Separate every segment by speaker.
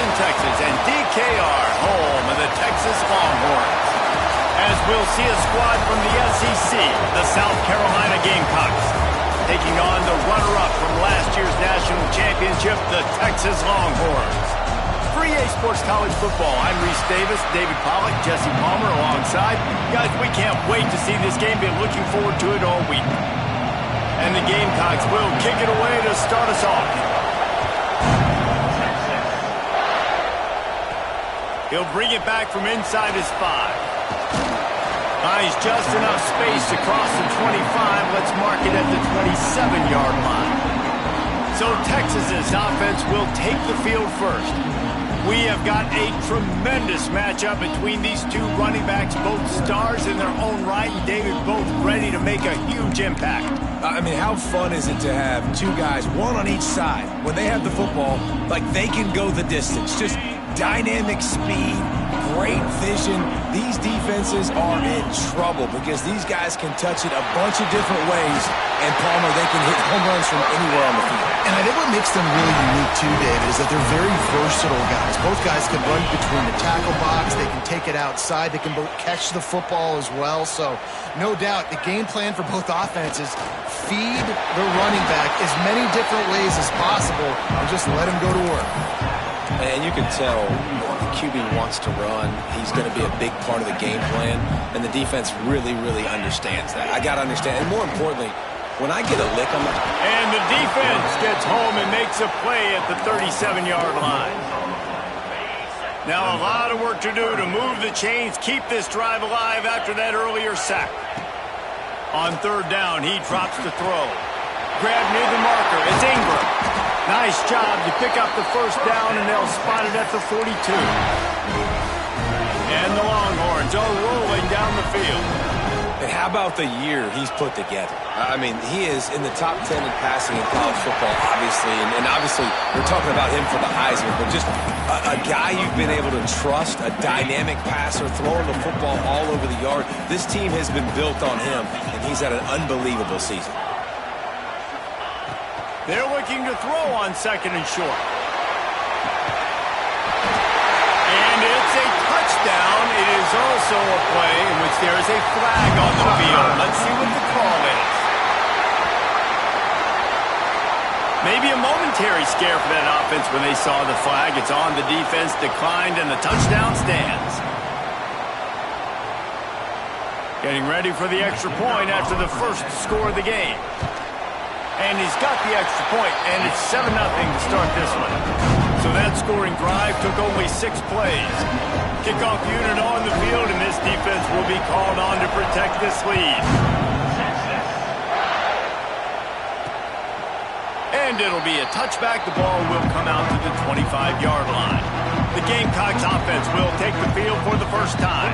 Speaker 1: Houston, Texas, and DKR, home of the Texas Longhorns. As we'll see a squad from the SEC, the South Carolina Gamecocks, taking on the runner-up from last year's national championship, the Texas Longhorns. For EA Sports College Football, I'm Reese Davis, David Pollack, Jesse Palmer alongside. Guys, we can't wait to see this game. Been looking forward to it all week. And the Gamecocks will kick it away to start us off. He'll bring it back from inside his 5. Finds just enough space across the 25. Let's mark it at the 27-yard line. So Texas's offense will take the field first. We have got a tremendous matchup between these two running backs, both stars in their own right, and David, both ready to make a huge impact.
Speaker 2: I mean, how fun is it to have two guys, one on each side, when they have the football, like they can go the distance. Just dynamic speed, great vision. These defenses are in trouble because these guys can touch it a bunch of different ways, and Palmer, they can hit home runs from anywhere on the field.
Speaker 3: And I think what makes them really unique too, David, is that they're very versatile guys. Both guys can run between the tackle box. They can take it outside. They can both catch the football as well. So no doubt the game plan for both offenses, feed the running back as many different ways as possible and just let him go to work.
Speaker 2: And you can tell the QB wants to run. He's going to be a big part of the game plan. And the defense really, really understands that. I got to understand. And more importantly, when I get a lick on the...
Speaker 1: And the defense gets home and makes a play at the 37-yard line. Now a lot of work to do to move the chains, keep this drive alive after that earlier sack. On third down, he drops the throw. Grab near the marker. It's Ingram. Nice job. You pick up the first down, and they'll spot it at the 42. And the Longhorns are rolling down the field.
Speaker 2: And how about the year he's put together? I mean, he is in the top 10 in passing in college football, obviously. And obviously, we're talking about him for the Heisman. But just a guy you've been able to trust, a dynamic passer, throwing the football all over the yard. This team has been built on him, and he's had an unbelievable season.
Speaker 1: They're looking to throw on second and short. And it's a touchdown. It is also a play in which there is a flag on the field. Let's see what the call is. Maybe a momentary scare for that offense when they saw the flag. It's on, the defense declined, and the touchdown stands. Getting ready for the extra point after the first score of the game. And he's got the extra point, and it's 7-0 to start this one. So that scoring drive took only 6 plays. Kickoff unit on the field, and this defense will be called on to protect this lead. And it'll be a touchback. The ball will come out to the 25-yard line. The Gamecocks offense will take the field for the first time.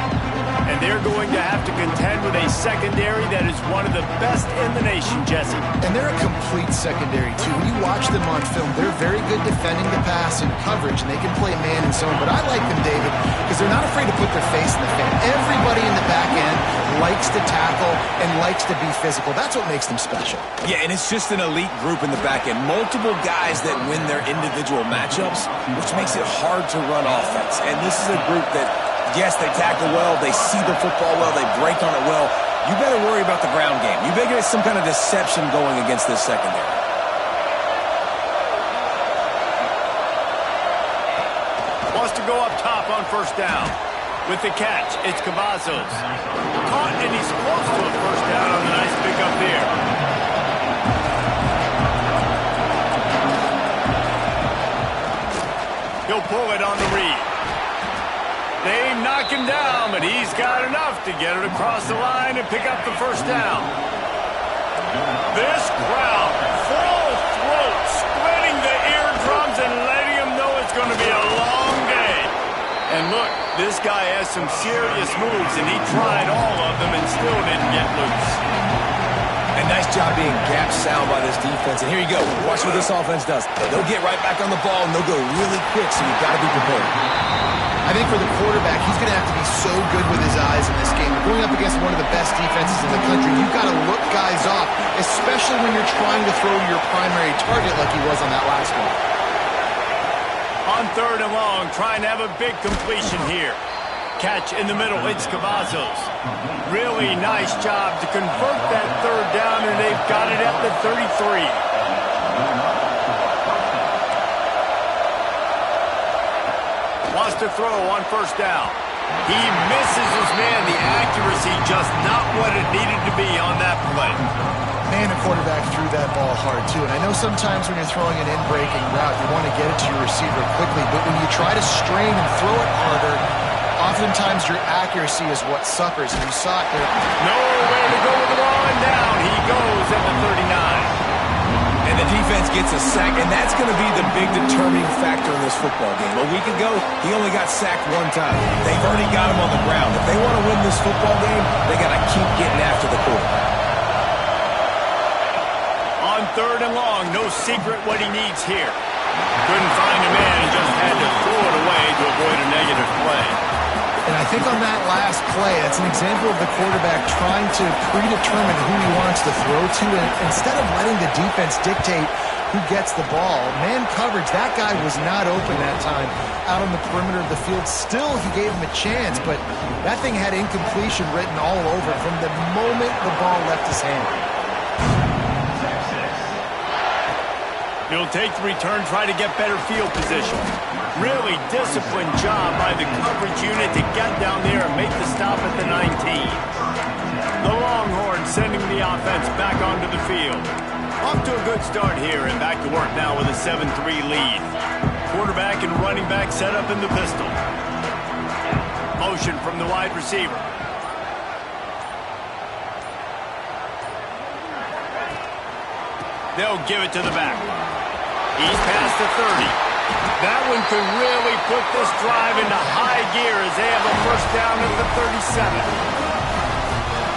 Speaker 1: And they're going to have to contend with a secondary that is one of the best in the nation, Jesse.
Speaker 3: And they're a complete secondary, too. When you watch them on film, they're very good defending the pass and coverage, and they can play man and zone. But I like them, David, because they're not afraid to put their face in the fan. Everybody in the back end likes to tackle and likes to be physical. That's what makes them special.
Speaker 2: Yeah, and it's just an elite group in the back end. Multiple guys that win their individual matchups, which makes it hard to run offense. And this is a group that, yes, they tackle well, they see the football well, they break on it well. You better worry about the ground game. You better get some kind of deception going against this secondary.
Speaker 1: Wants to go up top on first down. With the catch, it's Cavazos. Caught, and he's close to a first down on the nice pickup there. He'll pull it on the read. They knock him down, but he's got enough to get it across the line and pick up the first down. This crowd, full throat, splitting the eardrums and letting them know it's going to be a long day. And look, this guy has some serious moves, and he tried all of them and still didn't get loose.
Speaker 2: And nice job being gap sound by this defense. And here you go. Watch what this offense does. They'll get right back on the ball, and they'll go really quick, so you've got to be prepared.
Speaker 3: I think for the quarterback, he's going to have to be so good with his eyes in this game. Going up against one of the best defenses in the country, you've got to look guys off, especially when you're trying to throw your primary target like he was on that last one.
Speaker 1: On 3rd and long, trying to have a big completion here. Catch in the middle, it's Cavazos. Really nice job to convert that 3rd down, and they've got it at the 33. Wants to throw on 1st down. He misses his man. The accuracy just not what it needed to be on that play.
Speaker 3: Man, the quarterback threw that ball hard, too. And I know sometimes when you're throwing an in-breaking route, you want to get it to your receiver quickly. But when you try to strain and throw it harder, oftentimes your accuracy is what suffers. And you saw it there.
Speaker 1: Nowhere to go with the ball, and down he goes at the 39.
Speaker 2: And the defense gets a sack, and that's going to be the big determining factor in this football game. A week ago, he only got sacked 1 time. They've already got him on the ground. If they want to win this football game, they got to keep getting after the quarterback.
Speaker 1: On 3rd and long, no secret what he needs here. Couldn't find a man and just had to throw it away to avoid a negative play.
Speaker 3: And I think on that last play, that's an example of the quarterback trying to predetermine who he wants to throw to. And instead of letting the defense dictate who gets the ball, man coverage, that guy was not open that time out on the perimeter of the field. Still, he gave him a chance, but that thing had incompletion written all over it from the moment the ball left his hand.
Speaker 1: He'll take the return, try to get better field position. Really disciplined job by the coverage unit to get down there and make the stop at the 19. The Longhorns sending the offense back onto the field. Off to a good start here and back to work now with a 7-3 lead. Quarterback and running back set up in the pistol. Motion from the wide receiver. They'll give it to the back. He's past the 30. That one could really put this drive into high gear as they have a 1st down at the 37.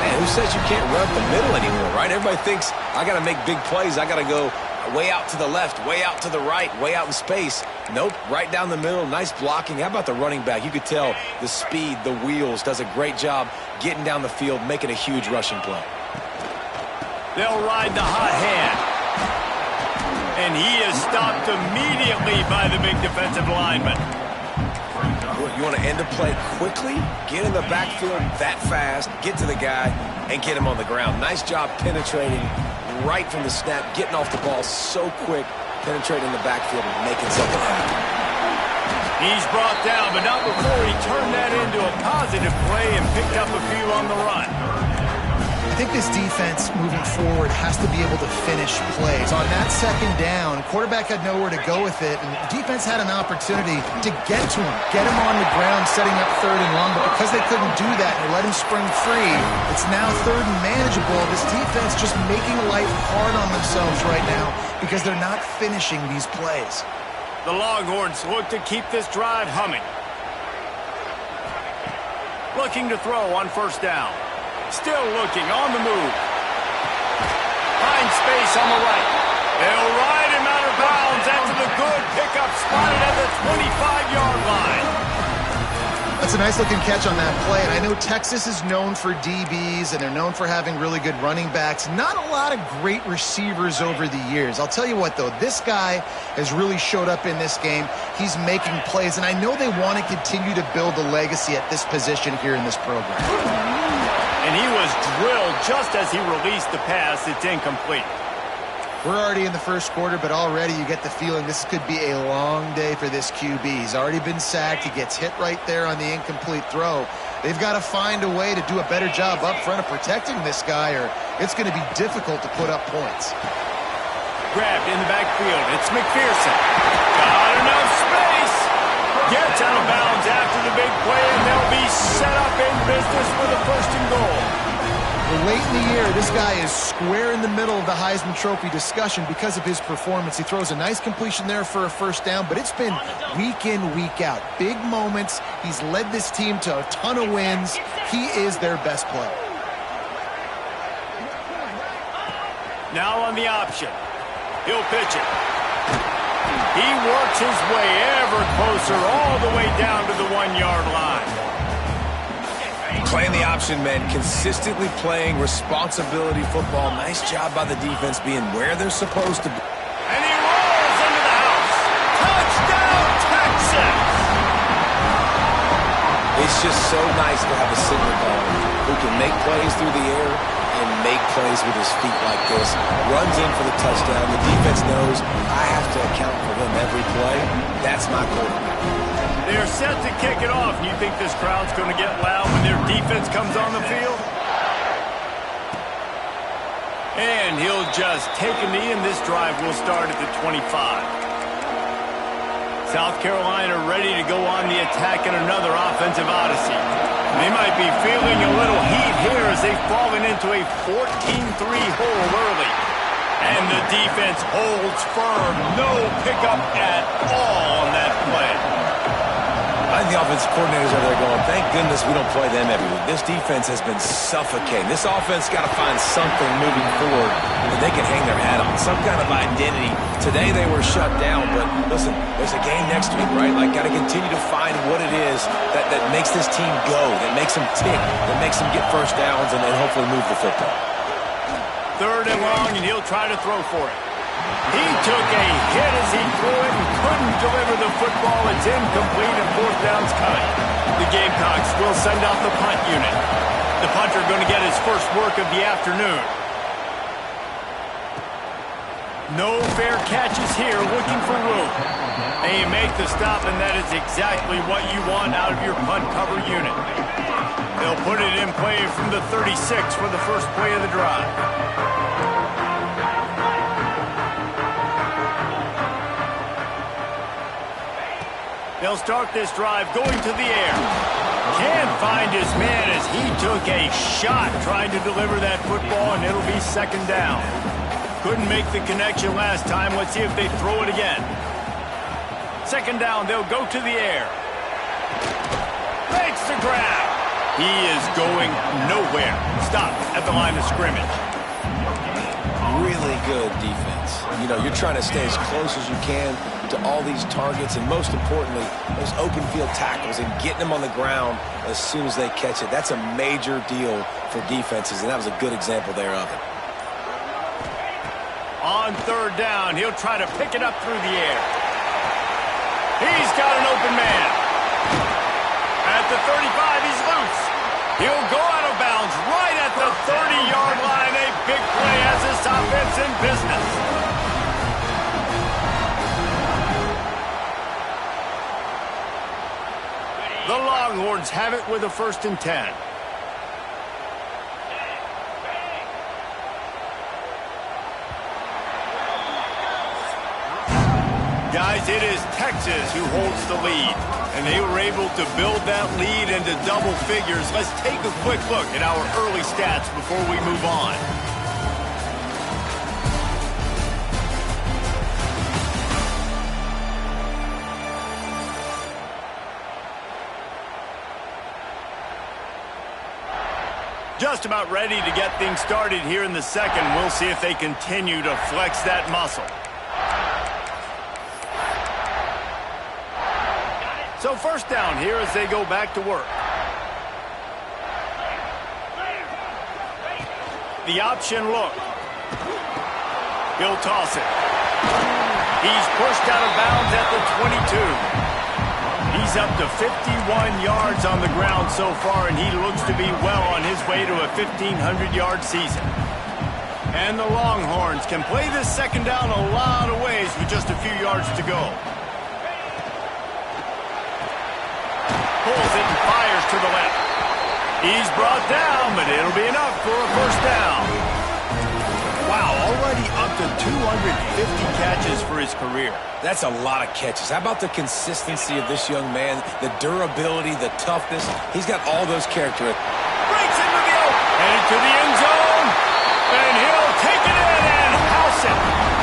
Speaker 2: Man, who says you can't run up the middle anymore, right? Everybody thinks, I got to make big plays. I got to go way out to the left, way out to the right, way out in space. Nope, right down the middle. Nice blocking. How about the running back? You could tell the speed, the wheels, does a great job getting down the field, making a huge rushing play.
Speaker 1: They'll ride the hot hand. And he is stopped immediately by the big defensive lineman.
Speaker 2: You want to end a play quickly, get in the backfield that fast, get to the guy, and get him on the ground. Nice job penetrating right from the snap, getting off the ball so quick, penetrating the backfield and making something happen.
Speaker 1: He's brought down, but not before he turned that into a positive play and picked up a few on the run.
Speaker 3: I think this defense moving forward has to be able to finish plays. On that 2nd down, quarterback had nowhere to go with it, and the defense had an opportunity to get to him, get him on the ground, setting up 3rd and long, but because they couldn't do that and let him spring free, it's now 3rd and manageable. This defense just making life hard on themselves right now because they're not finishing these plays.
Speaker 1: The Longhorns look to keep this drive humming. Looking to throw on 1st down. Still looking, on the move. Finds space on the right. They'll ride him out of bounds after the good pickup spotted at the 25-yard line.
Speaker 3: That's a nice-looking catch on that play, and I know Texas is known for DBs, and they're known for having really good running backs. Not a lot of great receivers over the years. I'll tell you what, though, this guy has really showed up in this game. He's making plays, and I know they want to continue to build a legacy at this position here in this program.
Speaker 1: And he was drilled just as he released the pass. It's incomplete.
Speaker 3: We're already in the 1st quarter, but already you get the feeling this could be a long day for this QB. He's already been sacked. He gets hit right there on the incomplete throw. They've got to find a way to do a better job up front of protecting this guy, or it's going to be difficult to put up points.
Speaker 1: Grabbed in the backfield. It's McPherson. Got enough space. Gets out of bounds after the big play, and they'll be set up in business for the 1st and goal.
Speaker 3: Well, late in the year, this guy is square in the middle of the Heisman Trophy discussion because of his performance. He throws a nice completion there for a 1st down, but it's been week in, week out. Big moments. He's led this team to a ton of wins. He is their best player.
Speaker 1: Now on the option. He'll pitch it. He works his way ever closer all the way down to the 1-yard line.
Speaker 2: Playing the option, man. Consistently playing responsibility football. Nice job by the defense being where they're supposed to be.
Speaker 1: And he rolls into the house. Touchdown, Texas!
Speaker 2: It's just so nice to have a signal caller who can make plays through the air and make plays with his feet like this. Runs in for the touchdown. The defense knows I have to account for them every play. That's my quarterback.
Speaker 1: They're set to kick it off. You think this crowd's going to get loud when their defense comes on the field? And he'll just take a knee, and this drive will start at the 25. South Carolina ready to go on the attack in another offensive odyssey. They might be feeling a little heat here as they've fallen into a 14-3 hole early. And the defense holds firm. No pickup at all on that play.
Speaker 2: I think the offensive coordinators over there going, thank goodness we don't play them every week. This defense has been suffocating. This offense got to find something moving forward that they can hang their hat on, some kind of identity. Today they were shut down, but listen, there's a game next week, right? Like, got to continue to find what it is that makes this team go, that makes them tick, that makes them get first downs and hopefully move the football.
Speaker 1: 3rd and long, and he'll try to throw for it. He took a hit as he threw it and couldn't deliver the football. It's incomplete and 4th down's coming. The Gamecocks will send out the punt unit. The punter going to get his first work of the afternoon. No fair catches here, looking for room. And you make the stop, and that is exactly what you want out of your punt cover unit. They'll put it in play from the 36 for the first play of the drive. They'll start this drive going to the air. Can't find his man as he took a shot trying to deliver that football, and it'll be 2nd down. Couldn't make the connection last time. Let's see if they throw it again. 2nd down, they'll go to the air. Makes the grab. He is going nowhere. Stop at the line of scrimmage.
Speaker 2: Really good defense. You know, you're trying to stay as close as you can to all these targets, and most importantly, those open field tackles and getting them on the ground as soon as they catch it. That's a major deal for defenses, and that was a good example there of it.
Speaker 1: On 3rd down, he'll try to pick it up through the air. He's got an open man. At the 35, he's loose. He'll go out of bounds right at the 30-yard line. A big play as this offense in business. The Longhorns have it with a 1st and 10. Guys, it is Texas who holds the lead, and they were able to build that lead into double figures. Let's take a quick look at our early stats before we move on. Just about ready to get things started here in the 2nd. We'll see if they continue to flex that muscle. So 1st down here as they go back to work. The option look. He'll toss it. He's pushed out of bounds at the 22. He's up to 51 yards on the ground so far, and he looks to be well on his way to a 1,500-yard season. And the Longhorns can play this 2nd down a lot of ways with just a few yards to go. Pulls it and fires to the left. He's brought down, but it'll be enough for a 1st down. Wow, already up to 250 catches for his career.
Speaker 2: That's a lot of catches. How about the consistency of this young man, the durability, the toughness? He's got all those characteristics.
Speaker 1: Breaks into the open, headed to the end zone, and he'll take it in and house it.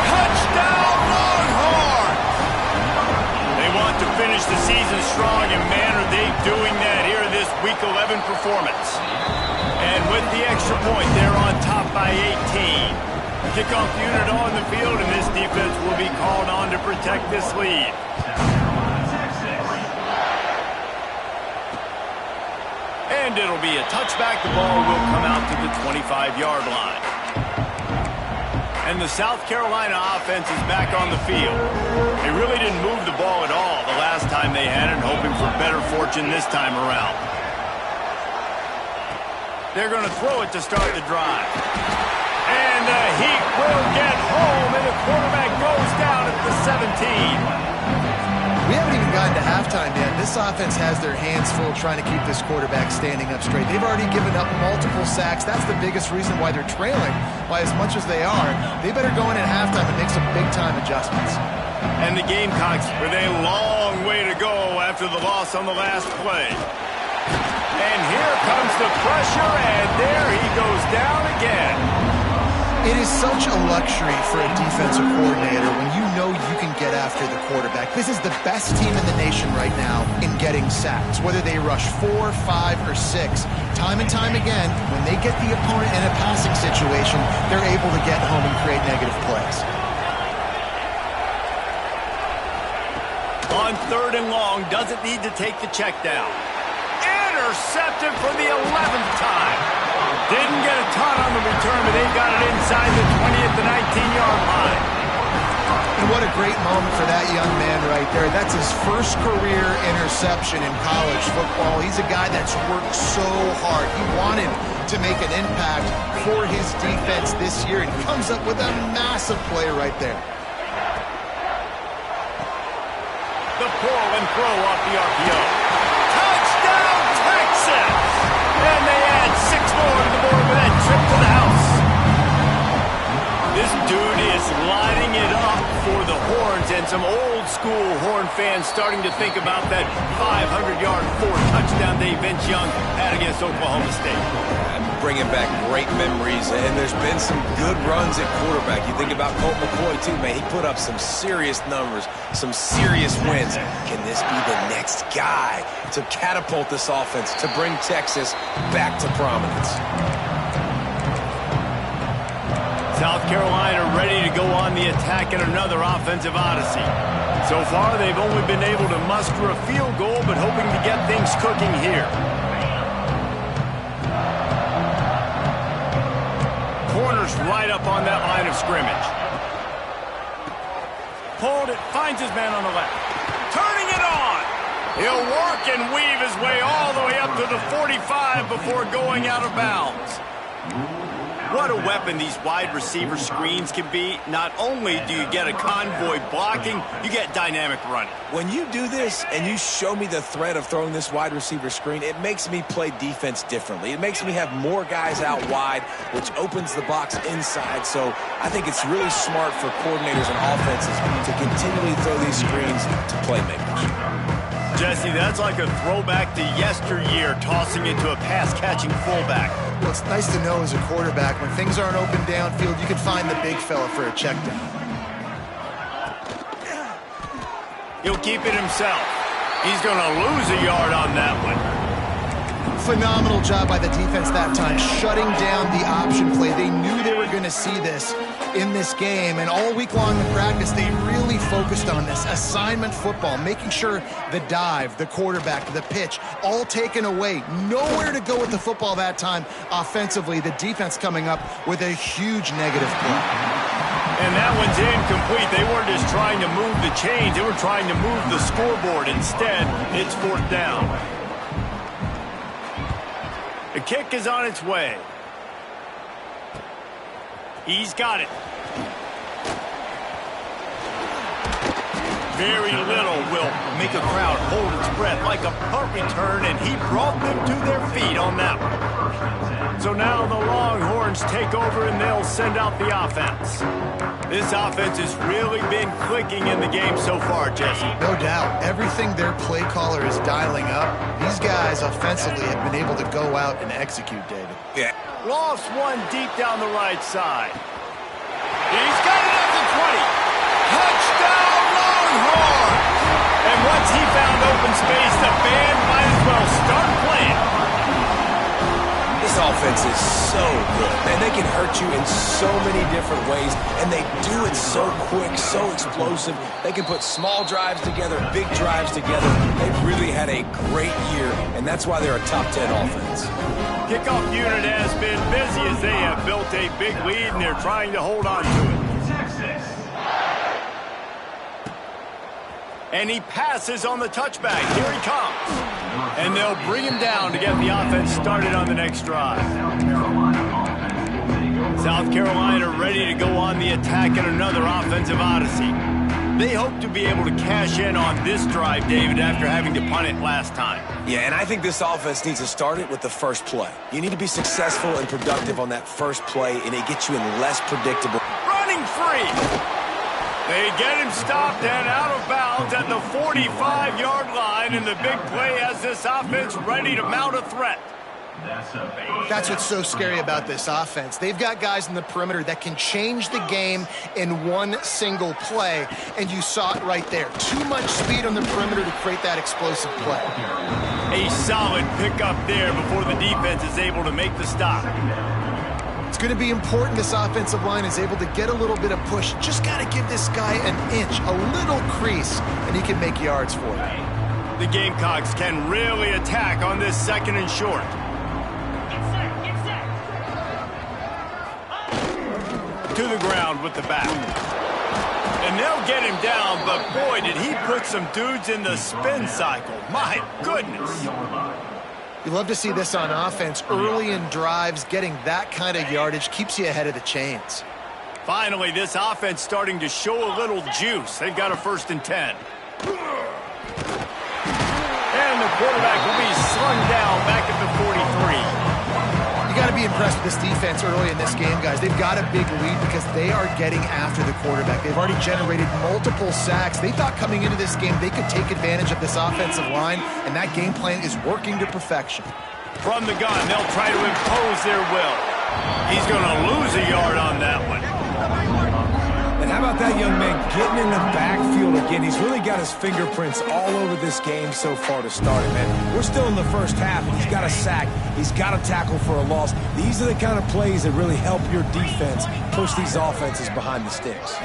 Speaker 1: Touchdown, Longhorns! They want to finish the season strong, and man, are they doing that here in this Week 11 performance. And with the extra point, they're on top by 18. Kickoff unit on the field, and this defense will be called on to protect this lead. And it'll be a touchback. The ball will come out to the 25-yard line. And the South Carolina offense is back on the field. They really didn't move the ball at all the last time they had it, hoping for better fortune this time around. They're going to throw it to start the drive. And the Heat will get home, and the quarterback goes down at the 17.
Speaker 3: We haven't even gotten to halftime yet. This offense has their hands full trying to keep this quarterback standing up straight. They've already given up multiple sacks. That's the biggest reason why they're trailing by as much as they are. They better go in at halftime and make some big-time adjustments.
Speaker 1: And the Gamecocks with a long way to go after the loss on the last play. And here comes the pressure, and there he goes down again.
Speaker 3: It is such a luxury for a defensive coordinator when you know you can get after the quarterback. This is the best team in the nation right now in getting sacks, whether they rush 4, 5, or 6. Time and time again, when they get the opponent in a passing situation, they're able to get home and create negative plays.
Speaker 1: On 3rd and long, doesn't need to take the check down. Intercepted for the 11th time. Didn't get a ton on the return, but they've got it inside the 20 at the 19-yard line.
Speaker 3: And what a great moment for that young man right there. That's his first career interception in college football. He's a guy that's worked so hard. He wanted to make an impact for his defense this year, and he comes up with a massive play right there.
Speaker 1: The pull and throw off the RPO. Touchdown, Texas! And they add 6 more to the board with that trip to the house. This dude is lighting it up for the Horns, and some old-school Horn fans starting to think about that 500-yard, 4-touchdown day Vince Young had against Oklahoma State.
Speaker 2: Bringing back great memories, and there's been some good runs at quarterback. You think about Colt McCoy, too, man. He put up some serious numbers, some serious wins. Can this be the next guy to catapult this offense, to bring Texas back to prominence?
Speaker 1: South Carolina ready to go on the attack in another offensive odyssey. So far, they've only been able to muster a field goal, but hoping to get things cooking here. Corner's right up on that line of scrimmage. Pulled it, finds his man on the left. Turning it on. He'll work and weave his way all the way up to the 45 before going out of bounds. What a weapon these wide receiver screens can be. Not only do you get a convoy blocking, you get dynamic running.
Speaker 2: When you do this and you show me the threat of throwing this wide receiver screen, it makes me play defense differently. It makes me have more guys out wide, which opens the box inside. So I think it's really smart for coordinators and offenses to continually throw these screens to playmakers.
Speaker 1: Jesse, that's like a throwback to yesteryear, tossing it to a pass-catching fullback.
Speaker 3: Well, it's nice to know as a quarterback, when things aren't open downfield, you can find the big fella for a check down.
Speaker 1: He'll keep it himself. He's going to lose a yard on that one.
Speaker 3: Phenomenal job by the defense that time, shutting down the option play. They knew they were going to see this in this game, and all week long in practice, they really focused on this. Assignment football, making sure the dive, the quarterback, the pitch, all taken away. Nowhere to go with the football that time offensively. The defense coming up with a huge negative play.
Speaker 1: And that one's incomplete. They weren't just trying to move the chains. They were trying to move the scoreboard. Instead, it's 4th down. The kick is on its way. He's got it. Very little will make a crowd hold its breath like a punt return, and he brought them to their feet on that one. So now the Longhorns take over, and they'll send out the offense. This offense has really been clicking in the game so far, Jesse.
Speaker 3: No doubt. Everything their play caller is dialing up, these guys offensively have been able to go out and execute, David.
Speaker 2: Yeah.
Speaker 1: Lost one deep down the right side. He's got it at the 20. Touchdown, Longhorns! And once he found open space, the band might as well start playing.
Speaker 2: This offense is so good, man. They can hurt you in so many different ways, and they do it so quick, so explosive. They can put small drives together, big drives together. They've really had a great year, and that's why they're a top 10 offense.
Speaker 1: Kickoff unit has been busy as they have built a big lead, and they're trying to hold on to it. And he passes on the touchback. Here he comes. And they'll bring him down to get the offense started on the next drive. South Carolina ready to go on the attack in another offensive odyssey. They hope to be able to cash in on this drive, David, after having to punt it last time.
Speaker 2: Yeah, and I think this offense needs to start it with the first play. You need to be successful and productive on that first play, and it gets you in less predictable.
Speaker 1: Running free. They get him stopped and out of bounds at the 45-yard line, and the big play has this offense ready to mount a threat.
Speaker 3: That's what's so scary about this offense. They've got guys in the perimeter that can change the game in one single play, and you saw it right there. Too much speed on the perimeter to create that explosive play.
Speaker 1: A solid pickup there before the defense is able to make the stop.
Speaker 3: It's going to be important this offensive line is able to get a little bit of push. Just got to give this guy an inch, a little crease, and he can make yards for you.
Speaker 1: The Gamecocks can really attack on this second and short. To the ground with the back. And they'll get him down, but boy, did he put some dudes in the spin cycle. My goodness.
Speaker 3: You love to see this on offense. Early in drives, getting that kind of yardage keeps you ahead of the chains.
Speaker 1: Finally, this offense starting to show a little juice. They've got a 1st and 10. And the quarterback will be slung down back at the 43.
Speaker 3: You got to be impressed with this defense early in this game, guys. They've got a big lead because they are getting after the quarterback. They've already generated multiple sacks. They thought coming into this game they could take advantage of this offensive line, and that game plan is working to perfection.
Speaker 1: From the gun, they'll try to impose their will. He's going to lose a yard on that one.
Speaker 2: And how about that young man getting in the backfield again? He's really got his fingerprints all over this game so far to start it, man. We're still in the first half, and he's got a sack. He's got a tackle for a loss. These are the kind of plays that really help your defense push these offenses behind the sticks.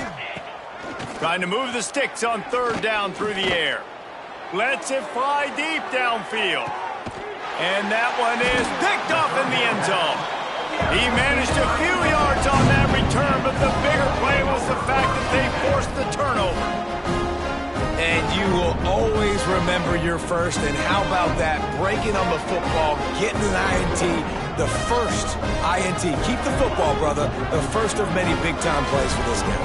Speaker 1: Trying to move the sticks on 3rd down through the air. Lets it fly deep downfield. And that one is picked up in the end zone. He managed a few yards on that return, but the bigger play was the fact that they forced the turnover.
Speaker 2: And you will always remember your first, and how about that? Breaking on the football, getting an INT, the first INT. Keep the football, brother. The first of many big-time plays for this game.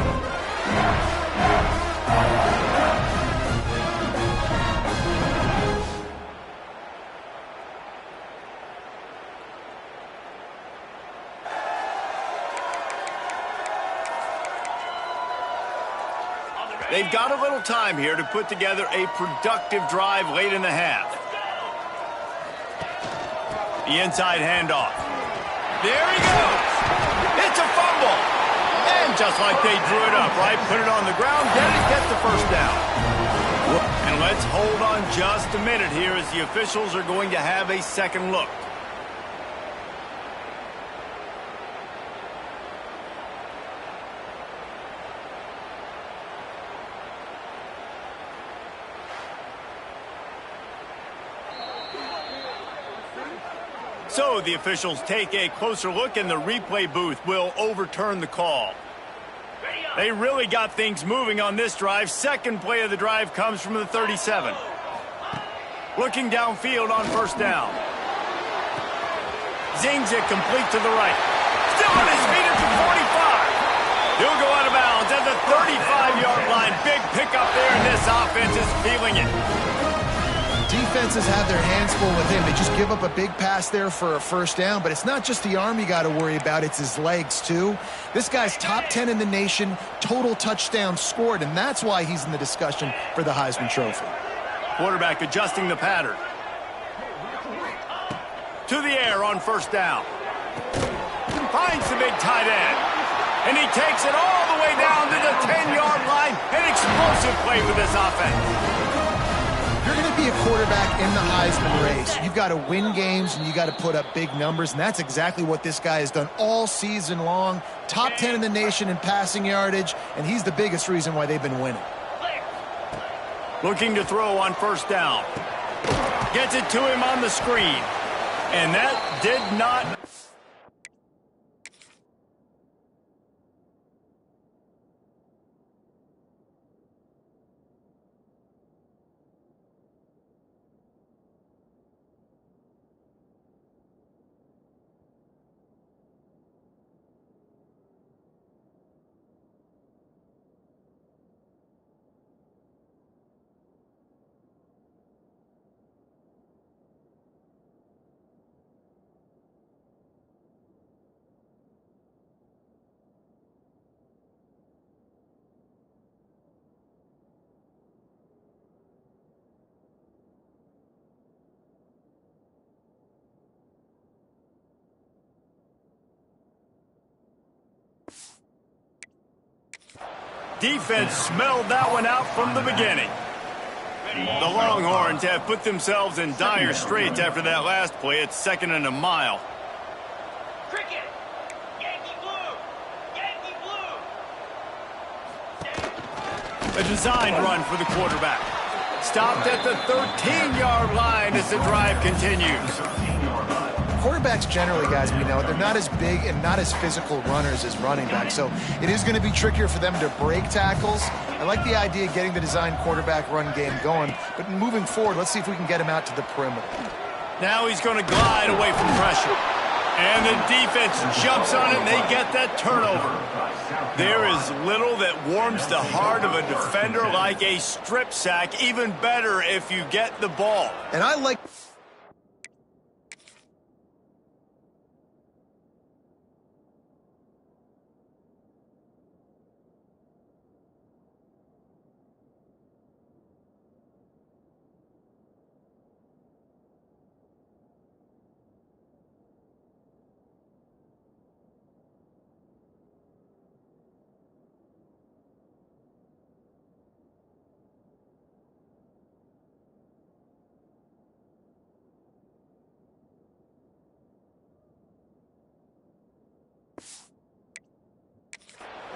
Speaker 1: They've got a little time here to put together a productive drive late in the half. The inside handoff. There he goes. It's a fumble. And just like they drew it up, right? Put it on the ground, get the first down. And let's hold on just a minute here as the officials are going to have a second look. So the officials take a closer look, and the replay booth will overturn the call. They really got things moving on this drive. Second play of the drive comes from the 37. Looking downfield on 1st down. Zings it complete to the right. Still on his feet at the 45. He'll go out of bounds at the 35-yard line. Big pickup there, and this offense is feeling it.
Speaker 3: Defenses have their hands full with him. They just give up a big pass there for a 1st down, but it's not just the arm you got to worry about, it's his legs too. This guy's top 10 in the nation, total touchdowns scored, and that's why he's in the discussion for the Heisman Trophy.
Speaker 1: Quarterback adjusting the pattern. To the air on 1st down. Finds the big tight end. And he takes it all the way down to the 10-yard line. An explosive play with this offense.
Speaker 3: You're going to be a quarterback in the Heisman race. You've got to win games, and you got to put up big numbers, and that's exactly what this guy has done all season long. Top 10 in the nation in passing yardage, and he's the biggest reason why they've been winning.
Speaker 1: Looking to throw on 1st down. Gets it to him on the screen. And that did not... Defense smelled that one out from the beginning. The Longhorns have put themselves in dire straits after that last play. It's 2nd and a mile.
Speaker 4: Cricket! Yankee Blue! Yankee Blue!
Speaker 1: A designed run for the quarterback. Stopped at the 13-yard line as the drive continues.
Speaker 3: Quarterbacks generally, guys, we know, they're not as big and not as physical runners as running backs, so it is going to be trickier for them to break tackles. I like the idea of getting the designed quarterback run game going, but moving forward, let's see if we can get him out to the perimeter.
Speaker 1: Now he's going to glide away from pressure. And the defense jumps on it, and they get that turnover. There is little that warms the heart of a defender like a strip sack, even better if you get the ball.
Speaker 3: And I like...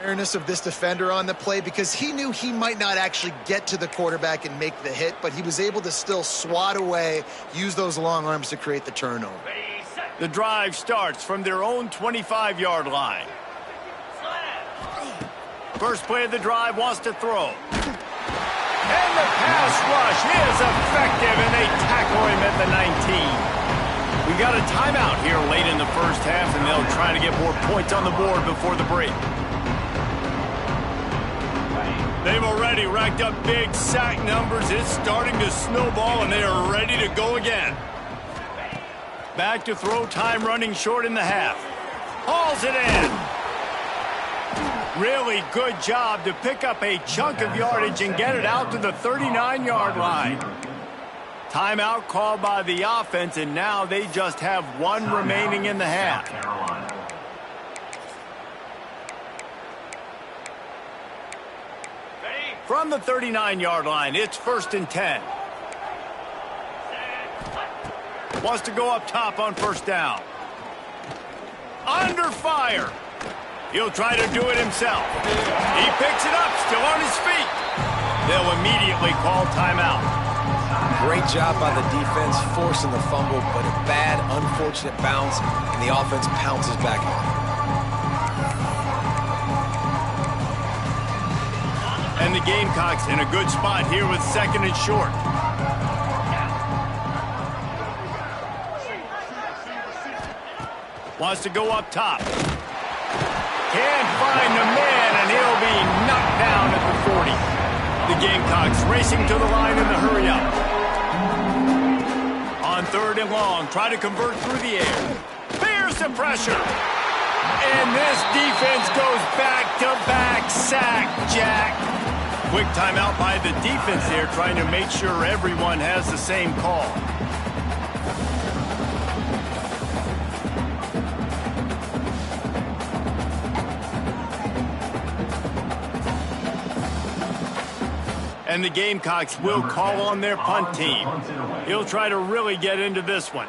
Speaker 3: awareness of this defender on the play, because he knew he might not actually get to the quarterback and make the hit, but he was able to still swat away, use those long arms to create the turnover.
Speaker 1: The drive starts from their own 25-yard line. First play of the drive, wants to throw. And the pass rush is effective, and they tackle him at the 19. We got a timeout here late in the first half, and they'll try to get more points on the board before the break. They've already racked up big sack numbers. It's starting to snowball, and they are ready to go again. Back to throw, time running short in the half. Hauls it in. Really good job to pick up a chunk of yardage and get it out to the 39-yard line. Timeout called by the offense, and now they just have one remaining in the half. From the 39-yard line, it's 1st and 10. Wants to go up top on first down. Under fire. He'll try to do it himself. He picks it up, still on his feet. They'll immediately call timeout.
Speaker 2: Great job by the defense, forcing the fumble, but a bad, unfortunate bounce, and the offense pounces back on it.
Speaker 1: And the Gamecocks in a good spot here with 2nd and short. Wants to go up top. Can't find the man, and he'll be knocked down at the 40. The Gamecocks racing to the line in the hurry up. On 3rd and long, try to convert through the air. Bears the pressure. And this defense goes back-to-back sack, Jack. Quick timeout by the defense there, trying to make sure everyone has the same call. And the Gamecocks will call on their punt team. He'll try to really get into this one.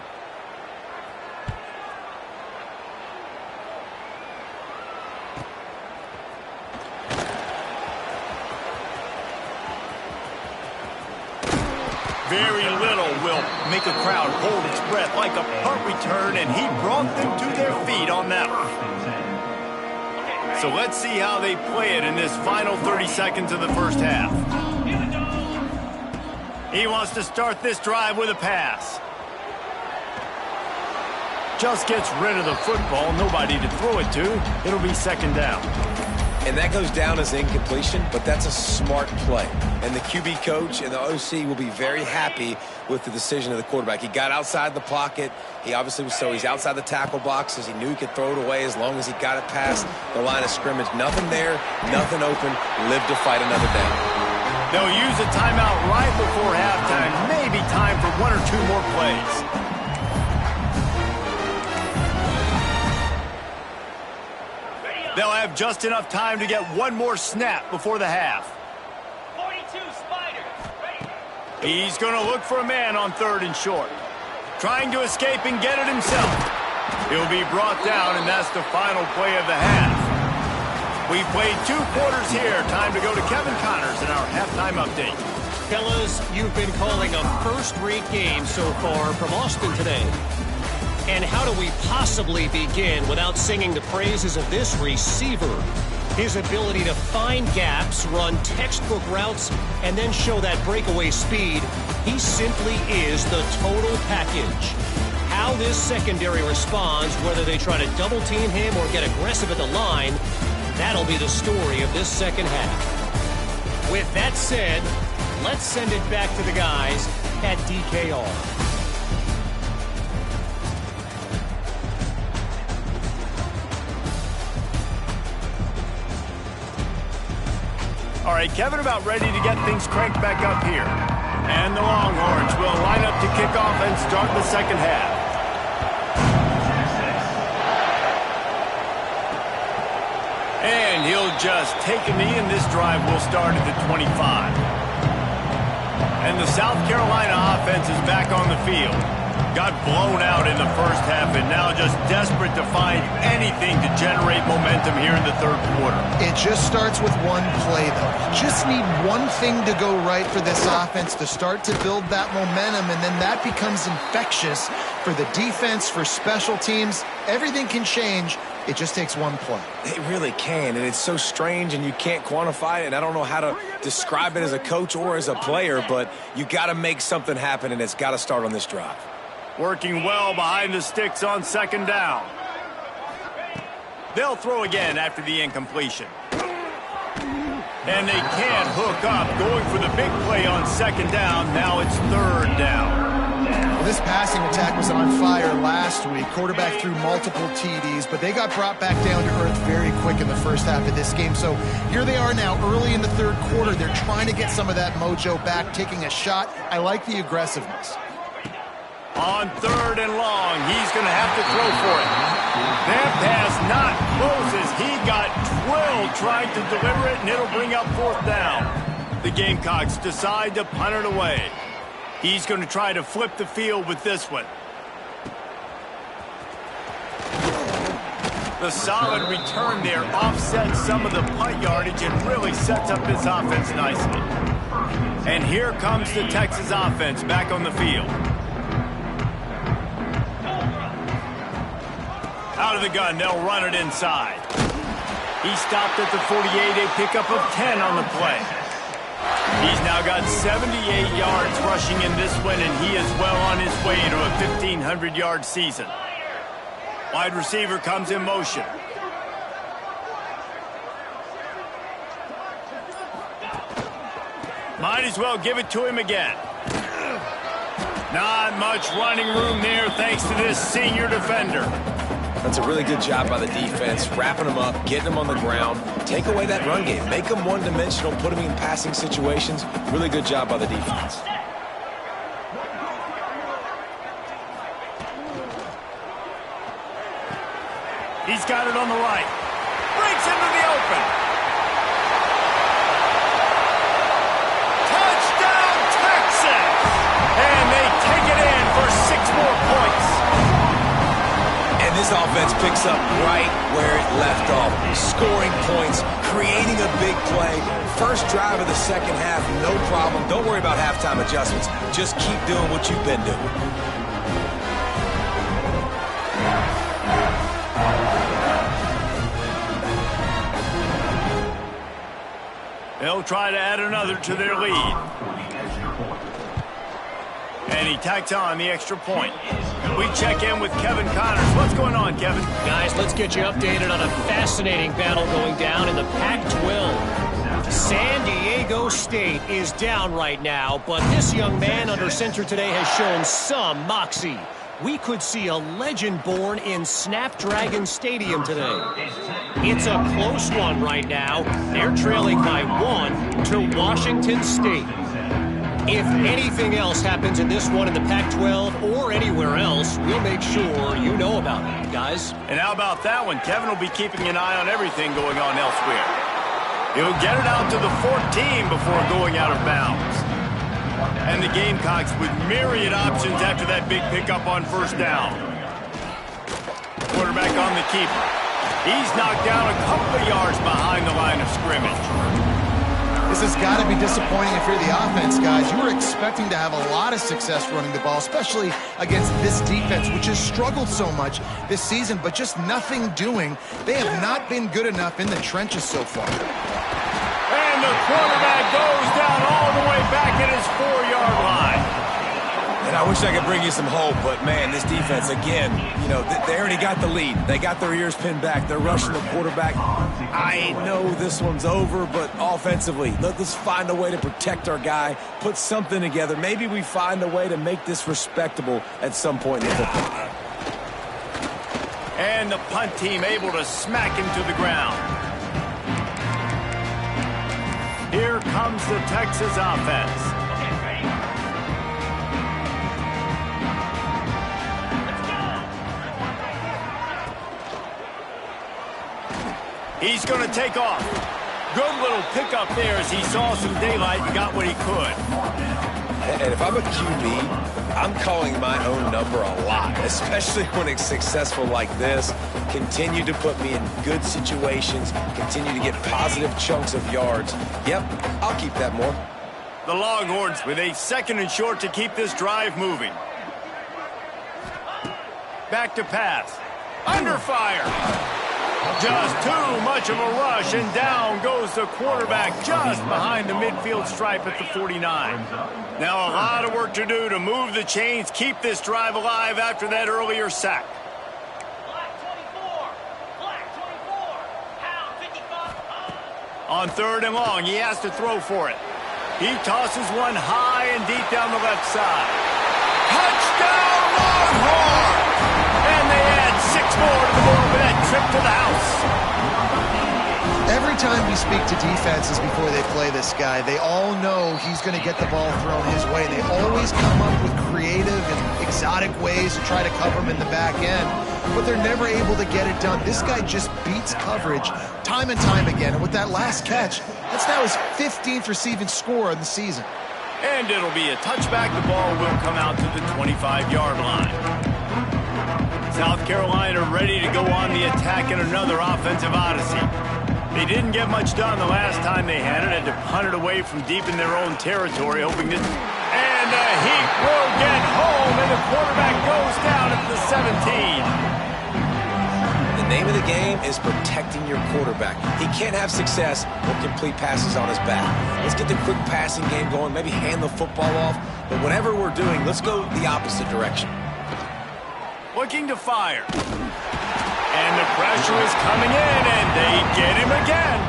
Speaker 1: Very little will make a crowd hold its breath like a punt return, and he brought them to their feet on that one. So let's see how they play it in this final 30 seconds of the first half. He wants to start this drive with a pass. Just gets rid of the football, nobody to throw it to. It'll be 2nd down.
Speaker 2: And that goes down as incompletion, but that's a smart play. And the QB coach and the OC will be very happy with the decision of the quarterback. He got outside the pocket. He obviously was he's outside the tackle boxes. He knew he could throw it away as long as he got it past the line of scrimmage. Nothing there, nothing open. Live to fight another day.
Speaker 1: They'll use a timeout right before halftime. Maybe time for 1 or 2 more plays. They'll have just enough time to get one more snap before the half.
Speaker 4: 42 Spiders. Ready.
Speaker 1: He's going to look for a man on 3rd and short. Trying to escape and get it himself. He'll be brought down, and that's the final play of the half. We've played 2 quarters here. Time to go to Kevin Connors in our halftime update.
Speaker 5: Fellas, you've been calling a first-rate game so far from Austin today. And how do we possibly begin without singing the praises of this receiver? His ability to find gaps, run textbook routes, and then show that breakaway speed. He simply is the total package. How this secondary responds, whether they try to double-team him or get aggressive at the line, that'll be the story of this second half. With that said, let's send it back to the guys at DKR.
Speaker 1: All right, Kevin about ready to get things cranked back up here. And the Longhorns will line up to kick off and start the second half. And he'll just take a knee, and this drive will start at the 25. And the South Carolina offense is back on the field. Got blown out in the first half and now just desperate to find anything to generate momentum here in the 3rd quarter.
Speaker 3: It just starts with one play, though. Just need one thing to go right for this offense to start to build that momentum, and then that becomes infectious for the defense, for special teams. Everything can change. It just takes one play.
Speaker 2: It really can, and it's so strange, and you can't quantify it, and I don't know how to describe it as a coach or as a player, but you got to make something happen, and it's got to start on this drive.
Speaker 1: Working well behind the sticks on 2nd down. They'll throw again after the incompletion. And they can't hook up, going for the big play on 2nd down. Now it's 3rd down.
Speaker 3: Well, this passing attack was on fire last week. Quarterback threw multiple TDs, but they got brought back down to earth very quick in the first half of this game. So here they are now early in the 3rd quarter. They're trying to get some of that mojo back, taking a shot. I like the aggressiveness.
Speaker 1: On 3rd and long, he's going to have to throw for it. That pass not close as he got drilled trying to deliver it, and it'll bring up 4th down. The Gamecocks decide to punt it away. He's going to try to flip the field with this one. The solid return there offsets some of the punt yardage and really sets up this offense nicely. And here comes the Texas offense back on the field. Out of the gun, they'll run it inside. He stopped at the 48, a pickup of 10 on the play. He's now got 78 yards rushing in this one, and he is well on his way to a 1,500-yard season. Wide receiver comes in motion. Might as well give it to him again. Not much running room there thanks to this senior defender.
Speaker 2: That's a really good job by the defense, wrapping them up, getting them on the ground, take away that run game, make them one-dimensional, put them in passing situations. Really good job by the defense.
Speaker 1: He's got it on the right. Breaks into the open. Touchdown, Texas! And they take it in for 6 more points.
Speaker 2: And this offense picks up right where it left off. Scoring points, creating a big play. First drive of the second half, no problem. Don't worry about halftime adjustments. Just keep doing what you've been doing.
Speaker 1: They'll try to add another to their lead. And he tacks on the extra point. We check in with Kevin Connors. What's going on, Kevin?
Speaker 5: Guys, let's get you updated on a fascinating battle going down in the Pac-12. San Diego State is down right now, but this young man under center today has shown some moxie. We could see a legend born in Snapdragon Stadium today. It's a close one right now. They're trailing by 1 to Washington State. If anything else happens in this one in the Pac-12 or anywhere else, we'll make sure you know about it, guys.
Speaker 1: And how about that one? Kevin will be keeping an eye on everything going on elsewhere. He'll get it out to the 14 before going out of bounds. And the Gamecocks with myriad options after that big pickup on first down. Quarterback on the keeper. He's knocked down a couple of yards behind the line of scrimmage.
Speaker 3: This has got to be disappointing if you're the offense, guys. You were expecting to have a lot of success running the ball, especially against this defense, which has struggled so much this season, but just nothing doing. They have not been good enough in the trenches so far.
Speaker 1: And the quarterback goes down all the way back at his 4-yard line.
Speaker 2: And I wish I could bring you some hope, but, man, this defense, again, you know, they already got the lead. They got their ears pinned back. They're rushing the quarterback. I know this one's over, but offensively, let's find a way to protect our guy, put something together. Maybe we find a way to make this respectable at some point in the football game.
Speaker 1: And the punt team able to smack him to the ground. Here comes the Texas offense. He's going to take off. Good little pickup there as he saw some daylight and got what he could.
Speaker 2: And if I'm a QB, I'm calling my own number a lot, especially when it's successful like this. Continue to put me in good situations, continue to get positive chunks of yards. Yep, I'll keep that more.
Speaker 1: The Longhorns with a 2nd and short to keep this drive moving. Back to pass. Under fire. Just too much of a rush, and down goes the quarterback just behind the midfield stripe at the 49. Now a lot of work to do to move the chains, keep this drive alive after that earlier sack.
Speaker 4: Black 24. Black 24. Pound 55.
Speaker 1: On 3rd and long, he has to throw for it. He tosses one high and deep down the left side. Touchdown, Longhorns! And they add 6 more to the board with that trip to the house.
Speaker 3: Every time we speak to defenses before they play this guy, they all know he's going to get the ball thrown his way. They always come up with creative and exotic ways to try to cover him in the back end, but they're never able to get it done. This guy just beats coverage time and time again, and with that last catch, that's now his 15th receiving score of the season.
Speaker 1: And it'll be a touchback. The ball will come out to the 25-yard line. South Carolina ready to go on the attack in another offensive odyssey. They didn't get much done the last time they had it. Had to punt it away from deep in their own territory, hoping to... And the heat will get home, and the quarterback goes down at the 17.
Speaker 2: The name of the game is protecting your quarterback. He can't have success or complete passes on his back. Let's get the quick passing game going, maybe hand the football off. But whatever we're doing, let's go the opposite direction.
Speaker 1: Looking to fire. And the pressure is coming in, and they get him again.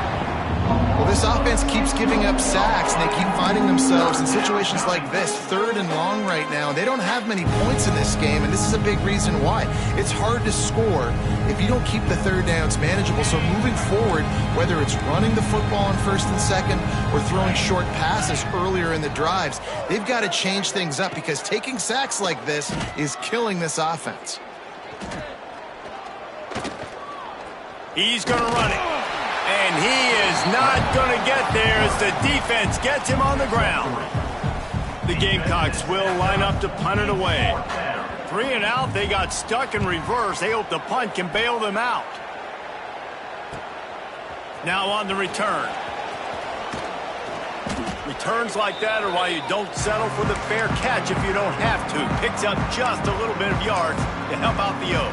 Speaker 3: Well, this offense keeps giving up sacks, and they keep finding themselves in situations like this, 3rd and long right now. They don't have many points in this game, and this is a big reason why. It's hard to score if you don't keep the 3rd downs manageable. So moving forward, whether it's running the football on 1st and 2nd or throwing short passes earlier in the drives, they've got to change things up because taking sacks like this is killing this offense.
Speaker 1: He's going to run it. And he is not going to get there as the defense gets him on the ground. The Gamecocks will line up to punt it away. 3 and out, they got stuck in reverse. They hope the punt can bail them out. Now on the return. Returns like that are why you don't settle for the fair catch if you don't have to. Picks up just a little bit of yards to help out the O.